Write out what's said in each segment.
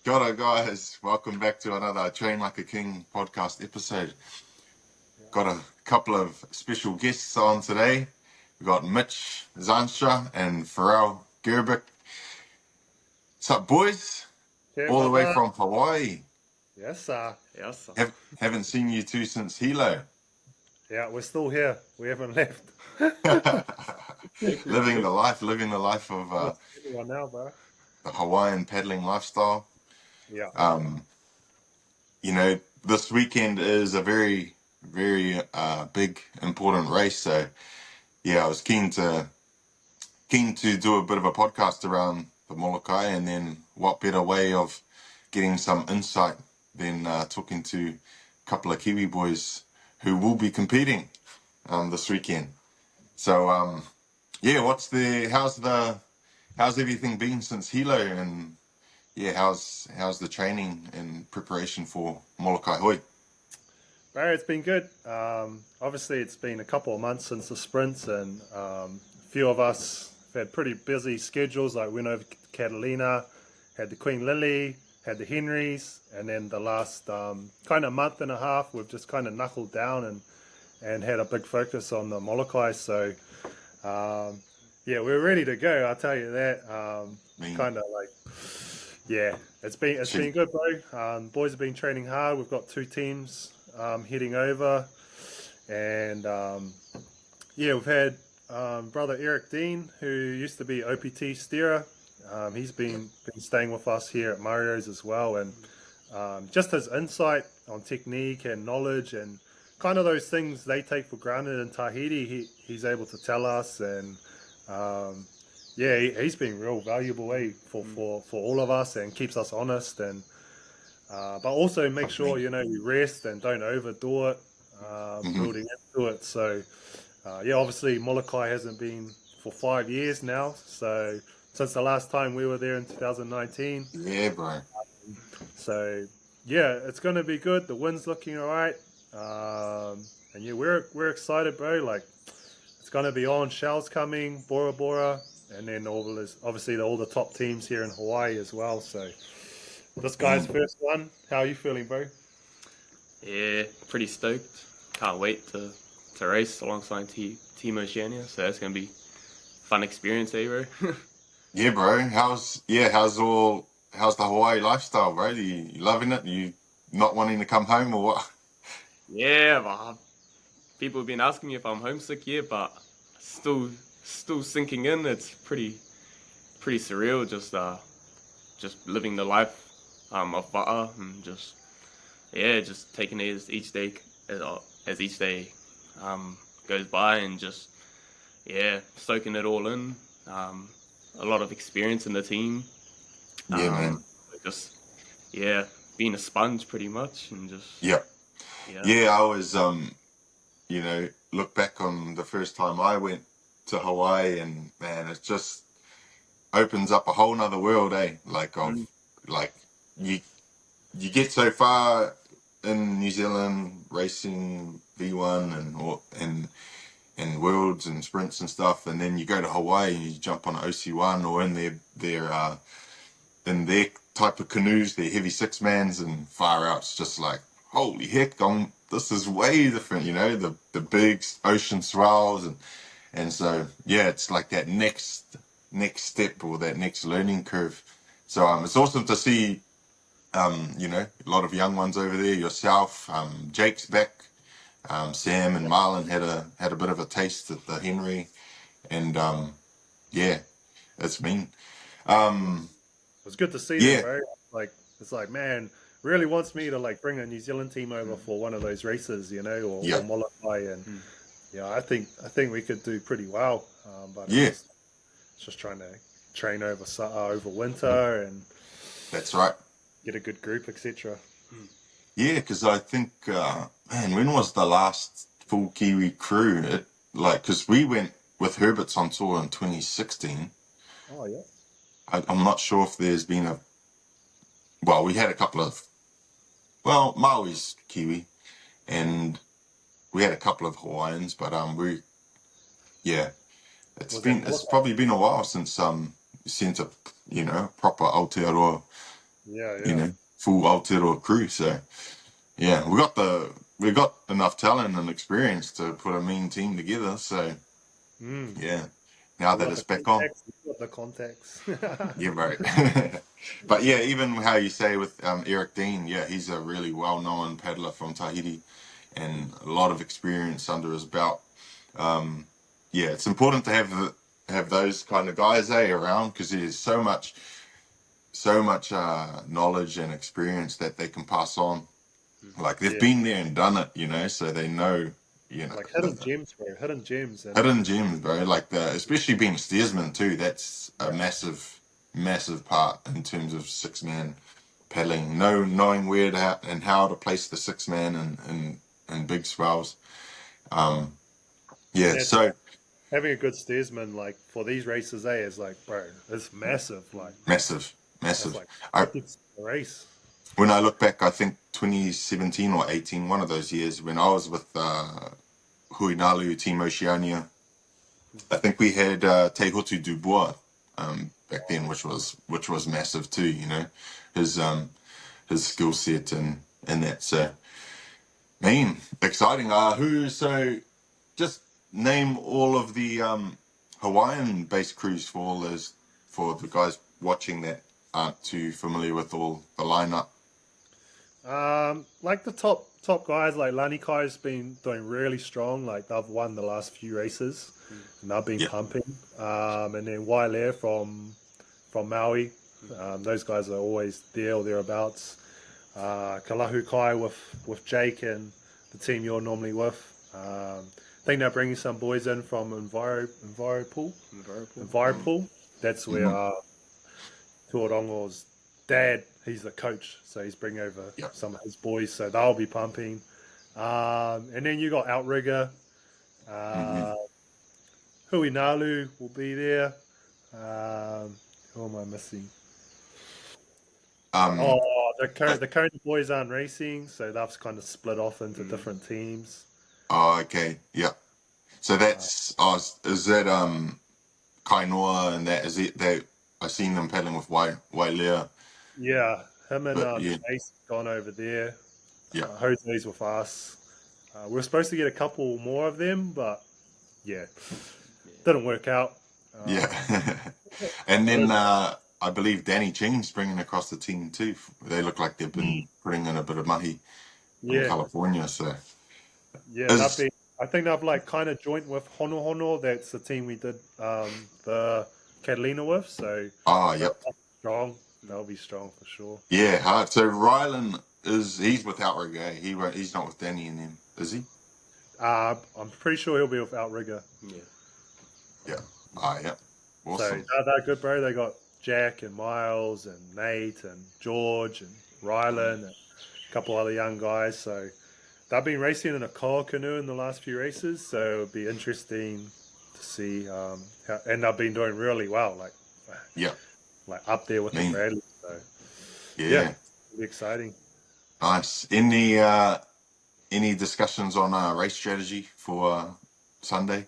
Kia ora, guys. Welcome back to another Train Like a King podcast episode. Got a couple of special guests on today. We've got Mitch, Zandstra, and Pharrel, Grbic. What's up, boys? All the way from Hawaii. Yes, sir. Yes, sir. Haven't seen you two since Hilo. Yeah, we're still here. We haven't left. living the life of Everyone now, bro. the Hawaiian paddling lifestyle. Yeah. This weekend is a very, very big, important race. So, yeah, I was keen to do a bit of a podcast around the Molokai, and then what better way of getting some insight than talking to a couple of Kiwi boys who will be competing this weekend. So, how's everything been since Hilo, and yeah, how's the training and preparation for Molokai Hoe? Bro, it's been good. Obviously, it's been a couple of months since the sprints, and a few of us have had pretty busy schedules. Like went over to Catalina, had the Queen Lily, had the Henrys, and then the last kind of month and a half, we've just kind of knuckled down and had a big focus on the Molokai. So, yeah, we're ready to go. I'll tell you that. Kind of like, yeah, it's been good, bro. Boys have been training hard. We've got two teams heading over, and yeah, we've had brother Eric Dean, who used to be OPT steerer. He's been staying with us here at Mario's as well, and just his insight on technique and knowledge and kind of those things they take for granted in Tahiti, he's able to tell us, and yeah, he's been real valuable for all of us, and keeps us honest, and but also make sure we rest and don't overdo it, building into it. So yeah, obviously Molokai hasn't been for 5 years now, so since the last time we were there in 2019. Yeah, bro. So yeah, it's going to be good. The wind's looking all right, and yeah, we're excited, bro. Like, it's going to be on. Shell's coming, Bora Bora, and then obviously all the top teams here in Hawaii as well. So this guy's first one. How are you feeling, bro? Yeah, pretty stoked. Can't wait to race alongside Team Oceania. So that's going to be fun experience, bro? Yeah, bro. How's the Hawaii lifestyle, bro? You loving it? You not wanting to come home or what? Yeah, but people have been asking me if I'm homesick here, but still sinking in. It's pretty surreal. Just living the life of Va'a, and just taking it as each day goes by, and just soaking it all in. A lot of experience in the team. Yeah, man. Just being a sponge pretty much, and just yeah. I was look back on the first time I went to Hawaii, and man, it just opens up a whole nother world, like you get so far in New Zealand racing V1 and worlds and sprints and stuff, and then you go to Hawaii and you jump on an OC1 or in their type of canoes, their heavy 6-mans, and far out. It's just like, holy heck, this is way different, the big ocean swells, and so yeah, it's like that next step, or that next learning curve. So it's awesome to see a lot of young ones over there. Yourself, Jake's back. Sam and Marlon had a bit of a taste at the Henry, and yeah, it's been it's good to see that, bro. Like, it's like, man, really wants me to like bring a New Zealand team over for one of those races, or Molokai, and I think we could do pretty well. But it's just trying to train over winter, and that's right, get a good group, etc. Yeah, because I think, man, when was the last full Kiwi crew? Because we went with Herbert's on tour in 2016. Oh, yeah. I'm not sure if there's been we had a couple of, Maui's Kiwi, and we had a couple of Hawaiians, but it's probably been a while since a proper Aotearoa Yeah, you yeah. know, full Aotearoa crew. So yeah, we got enough talent and experience to put a mean team together. So Mm. yeah, now We that got it's the back on. contacts. We got the contacts. Yeah, right. But yeah, even how you say with Eric Dean, yeah, he's a really well-known paddler from Tahiti and a lot of experience under his belt. Yeah, it's important to have those kind of guys around because there's so much knowledge and experience that they can pass on. Like they've Yeah, been there and done it, you know, so they know, you know, like hidden gems, bro. Hidden gems, and hidden gems, bro. Like especially being a steersman too. That's a yeah, massive part in terms of six man paddling. Knowing where to and how to place the six man and big swells. Um, and yeah, that's so like having a good steersman, like for these races, is like, bro, it's massive. Like massive, that's massive. like I 50% of the race. When I look back, I think 2017 or 18, one of those years when I was with Huinalu Team Oceania. I think we had Te Hotu Dubois back then, which was massive too. You know, his his skill set and that. So, man, exciting. Who? So, just name all of the Hawaiian-based crews for all those for the guys watching that aren't too familiar with all the lineup. Like the top guys, like Lanikai's been doing really strong. Like they've won the last few races, and they've been Yeah. pumping. And then Wailea from Maui, those guys are always there or thereabouts. Kalahu Kai with Jake and the team you're normally with. I think they're bringing some boys in from Enviropool. That's where Mhm. Tuarongo's dad, he's the coach, so he's bringing over Yeah. some of his boys, so they'll be pumping. And then you got Outrigger, Hmm. uh, Huinalu will be there. Who am I missing? Um. Oh, uh, the Kona boys aren't racing, so they've kind of split off into different teams. oh, okay. Yeah. So Uh, that's is that Kainoa and that is it that I seen them paddling with Wailea, yeah, him and but yeah, Chase gone over there. yeah, Jose's with us. We're supposed to get a couple more of them, but yeah, didn't work out. Um, yeah. And but then it's, I believe Danny Ching's bringing across the team too. They look like they've been putting in a bit of mahi from yeah, California. So yeah, they've is been. I think they've like kind of joined with Hono Hono. That's the team we did the Catalina with. So they'll yep, be strong. They'll be strong for sure. yeah, hard. So Rylan he's with Outrigger. He's not with Danny and them, is he? I'm pretty sure he'll be with Outrigger. Yeah. Yeah. Yeah. So Awesome. they're good, bro. They got Jack and Miles and Nate and George and Rylan and a couple other young guys. So they've been racing in a coal canoe in the last few races. So it'll be interesting to see how. And they've been doing really well, Yeah. like up there with the Mean. Bradley. So yeah, Yeah. it'll be exciting. Nice. Any discussions on race strategy for Sunday?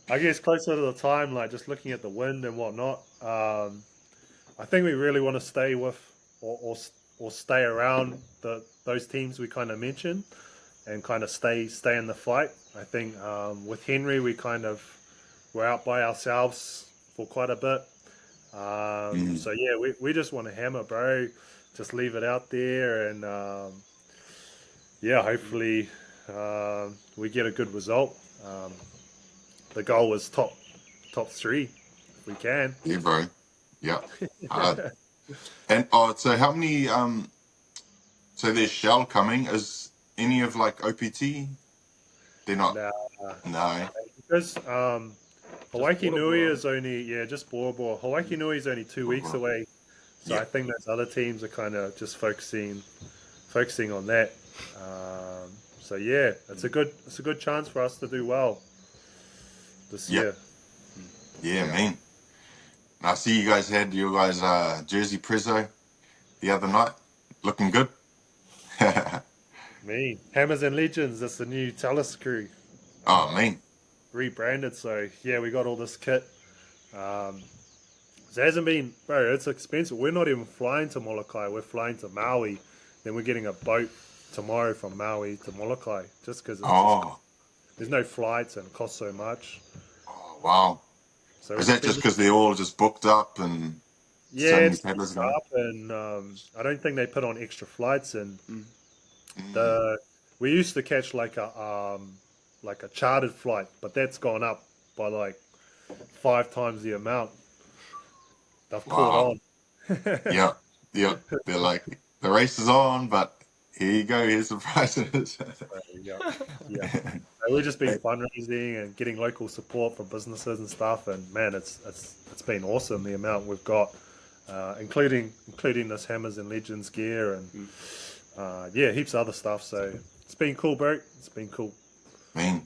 I guess closer to the time, like just looking at the wind and whatnot. I think we really want to stay with or stay around those teams we kind of mentioned and kind of stay in the fight. I think with Henry we kind of were out by ourselves for quite a bit. Mm. So yeah, we just want to hammer, bro. Just leave it out there and yeah, hopefully we get a good result. The goal was top three if we can. Yeah, bro. Yeah. And so how many? So there's Shell coming. Is any of like OPT? They're not. Nah, No. because Just Hawaii Bora Nui Bora. is only just Bora Bora. Hawaii Nui is only 2 weeks away, so Yeah. I think those other teams are kind of just focusing on that. So yeah, it's a good chance for us to do well this Yeah. year. Yeah, man. I see you guys had your guys Jersey Prezzo the other night. Looking good. Me, Hammers and Legends. That's the new Talus crew, Oh man. rebranded. So yeah, we got all this kit. it hasn't been, bro. It's expensive. We're not even flying to Molokai. We're flying to Maui. Then we're getting a boat tomorrow from Maui to Molokai, just because Oh, there's no flights and it costs so much. oh, wow. So Is we're that just because they're all just booked up and yeah, so many it's paddlers booked going? up, and I don't think they put on extra flights. And Mm. Mm. the we used to catch like a chartered flight, but that's gone up by like 5 times the amount. They've caught Wow. on. Yeah. Yeah. They're like, the race is on, but here you go. Here's the prizes. Yeah, yeah. So we've just been fundraising and getting local support from businesses and stuff, and man, it's been awesome the amount we've got, including this Hammers and Legends gear and yeah, heaps of other stuff. So it's been cool, bro. It's been cool. I mean,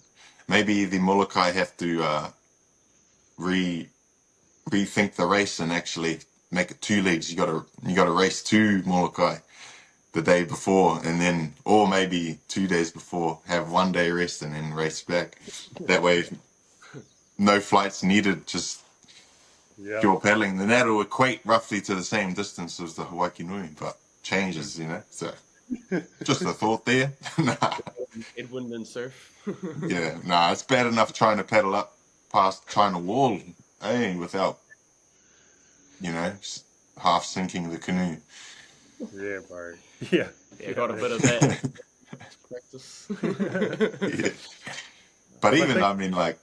maybe the Molokai have to re rethink the race and actually make it 2 legs. You gotta race 2 Molokai the day before, and then, or maybe 2 days before, have 1 day rest and then race back. That way, no flights needed, just Yeah, pure paddling. Then that'll equate roughly to the same distance as the Hawaii Nui, but changes, So just a thought there. Nah, Edwin and surf. yeah, nah, it's bad enough trying to paddle up past China Wall, without, half sinking the canoe. yeah, bro. Yeah, Yeah, got a bit of that practice. Yeah. But I even, think I mean, like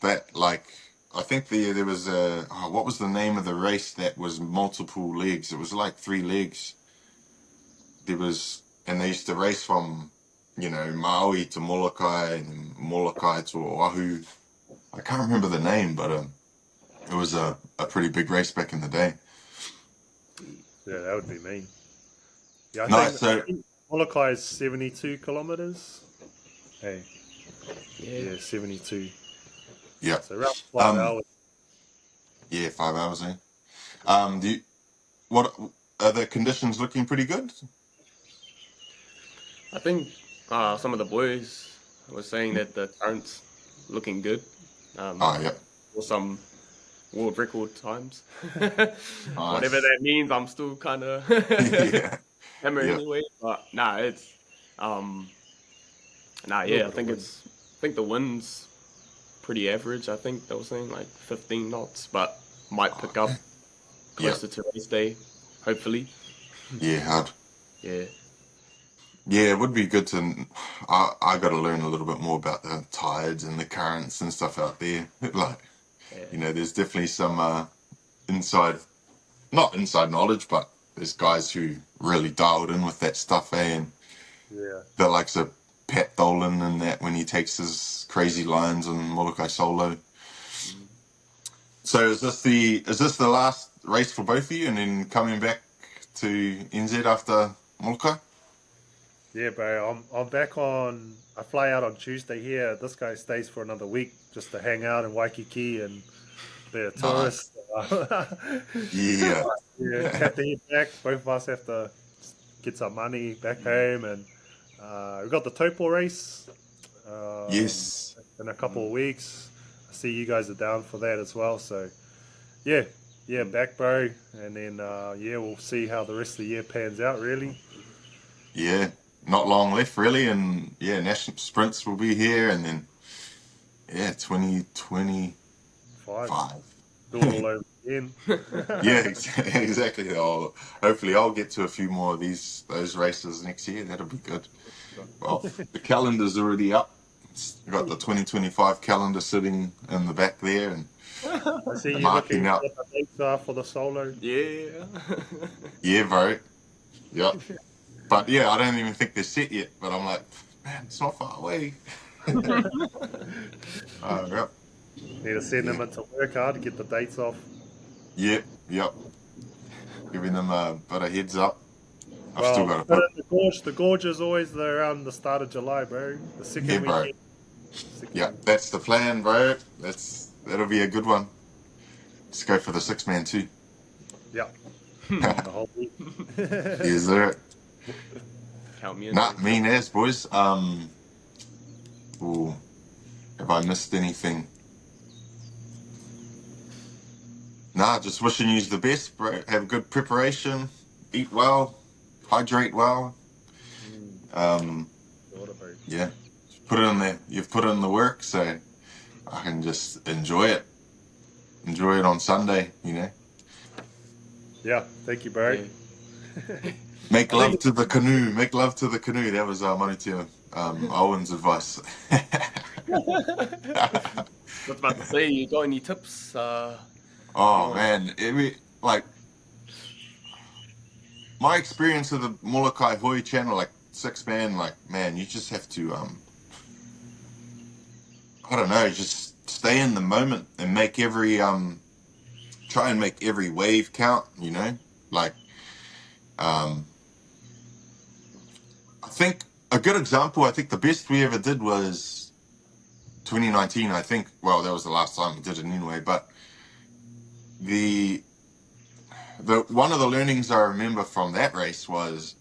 that, like I think there was what was the name of the race that was multiple legs? It was like 3 legs. There was, and they used to race from, Maui to Molokai and Molokai to Oahu. I can't remember the name, but it was a pretty big race back in the day. yeah, that would be me. Yeah, No, I so think Molokai is 72 kilometers. Hey, Yeah. yeah, 72. yeah, So around 5 hours. yeah, 5 hours. Do you, what are the conditions looking pretty good? I think some of the boys were saying that the current's looking good. Oh, yeah, For some world record times. Whatever nice. that means, I'm still kind of Yeah, hammer yeah. anyway. But nah, it's yeah, I think the wind's pretty average. I think they were saying like 15 knots, but might pick up Yeah, closer to race day, hopefully. yeah, hard. Yeah. Yeah, it would be good to. I got to learn a little bit more about the tides and the currents and stuff out there. Like, Yeah. there's definitely some inside, not inside knowledge, but there's guys who really dialed in with that stuff, And Yeah. the likes of Pat Dolan and that when he takes his crazy lines on Molokai solo. So is this the last race for both of you, and then coming back to NZ after Molokai? Yeah, bro. I'm back on. I fly out on Tuesday here. This guy stays for another week just to hang out in Waikiki and be a Nice. tourist. Yeah. Yeah, have to head back. Both of us have to get some money back home, and we've got the Taupo race Yes. in a couple of weeks. I see you guys are down for that as well. So yeah, back, bro, and then yeah, we'll see how the rest of the year pans out. Really. Yeah. Not long left, really, and yeah, national sprints will be here, and then 2025. 5. Do it all over again. Yeah, exactly. Hopefully, I'll get to a few more of those races next year. That'll be good. Well, the calendar's already up. We've got the 2025 calendar sitting in the back there, and I see you marking looking up. at the dates are for the solo. Yeah. Yeah, bro. Yeah. But yeah, I don't even think they're set yet. But I'm like, man, it's not far away. Yeah. Need to send them into work hard to get the dates off. Yep. Giving them a bit of heads up. I've Well, still got to but put. the gorge. The gorge is always around the start of July, bro. The second Yeah, bro. weekend. Second Yeah, that's the plan, bro. That'll be a good one. Let's go for the 6-man too. Yeah. The whole week. Is there? Count me in. Not mean as boys. Ooh, have I missed anything? Nah, just wishing you the best, bro. Have good preparation, eat well, hydrate well. Um, Water, bro. yeah, put it in there. You've put in the work, so I can just enjoy it. Enjoy it on Sunday, you know. Yeah, thank you, bro. Yeah. Make I love think to the canoe. Make love to the canoe. That was Manutia Owen's advice. I was about to say, you got any tips? If you Oh want. man, like my experience of the Molokai Hoe channel, like 6 man, like man, you just have to I don't know, just stay in the moment and make every try and make every wave count, you know? Like um I think a good example, I think the best we ever did was 2019, I think. Well, that was the last time we did it anyway, but the one of the learnings I remember from that race was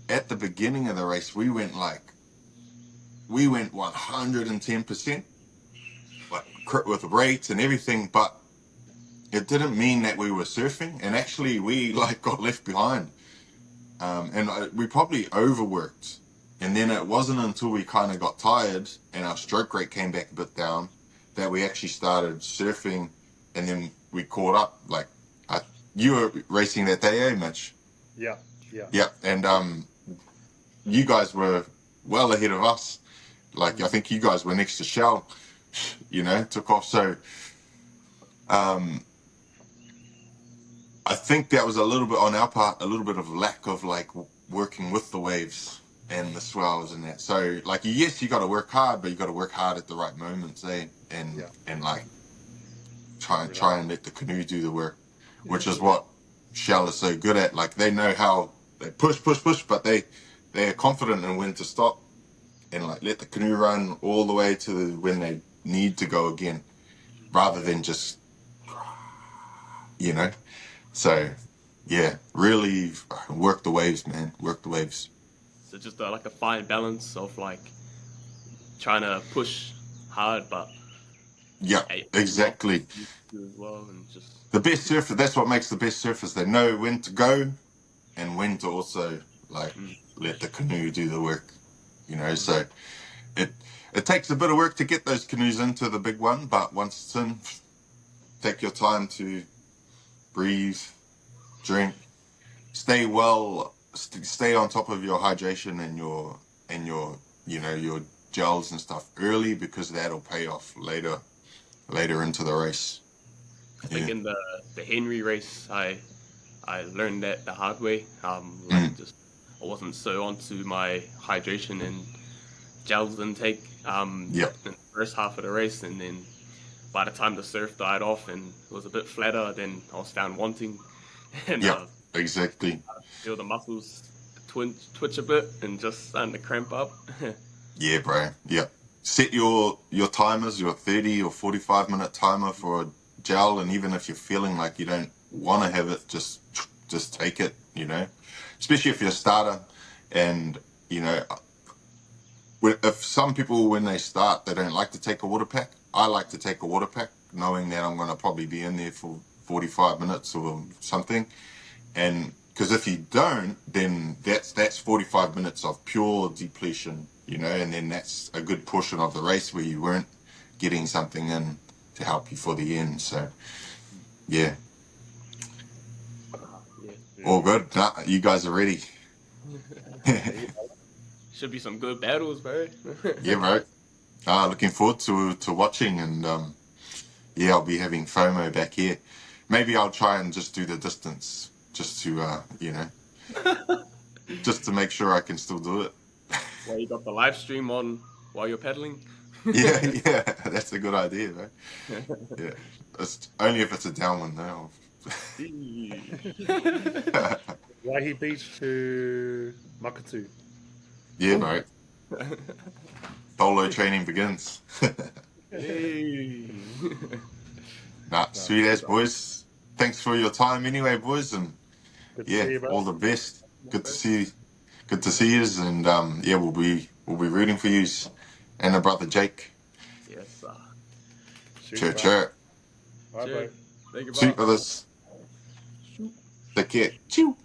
at the beginning of the race we went 110%, like with rates and everything, but it didn't mean that we were surfing, and actually we like got left behind, and we probably overworked, and then it wasn't until we kind of got tired and our stroke rate came back a bit down that we actually started surfing, and then we caught up. Like you were racing that day, eh, Mitch? Yeah, yeah. Yeah, and you guys were well ahead of us. Like I think you guys were next to Shell, you know, took off. So I think that was a little bit on our part, a little bit of lack of like working with the waves and the swells and that. So like, yes, you got to work hard, but you got to work hard at the right moments, eh? And like try and let the canoe do the work, which is what Shell is so good at. Like they know how they push, but they're confident in when to stop and like let the canoe run all the way to when they need to go again, rather than just, you know. So yeah, really work the waves, man. Work the waves. So just like a fine balance of like trying to push hard, but Yeah, hey, exactly. you do as well, and just The best surfer, that's what makes the best surfers. They know when to go and when to also like let the canoe do the work, you know. So it takes a bit of work to get those canoes into the big one, but once it's in, take your time to breathe, drink, stay on top of your hydration and your you know your gels and stuff early, because that'll pay off later into the race. I think Yeah. in the Henry race, I learned that the hard way. Just I wasn't so onto my hydration and gels intake Yep. in the first half of the race, and then by the time the surf died off and it was a bit flatter, then I was found wanting, and Yep. Exactly. feel the muscles twitch a bit and just starting to cramp up. Yeah, bro. Yep. Set your timers, your 30 or 45-minute timer for a gel, and even if you're feeling like you don't want to have it, just take it, you know. Especially if you're a starter, and you know, if some people when they start they don't like to take a water pack. I like to take a water pack, knowing that I'm going to probably be in there for 45 minutes or something, and because if you don't, then that's 45 minutes of pure depletion, you know, and then that's a good portion of the race where you weren't getting something in to help you for the end. So yeah, all good. Nah, you guys are ready. Should be some good battles, bro. Yeah, bro. Looking forward to watching, and yeah, I'll be having FOMO back here. Maybe I'll try and just do the distance, just to you know, just to make sure I can still do it. Well, you got the live stream on while you're paddling. Yeah, that's a good idea, man. Yeah, it's only if it's a downwind now. Waihi Beach to Makatu. Yeah, mate. Solo training begins. Hey. Nah, sweet as boys. Thanks for your time, anyway, boys, and Good to yeah, see you, bro. all the best. Good to see you, and yeah, we'll be rooting for you and the brother Jake. Yes, Shoot, Chirp, bro. chirp. Bye, Cheers. bro. Thank you, Sweet bro. brothers. Take care. Chew.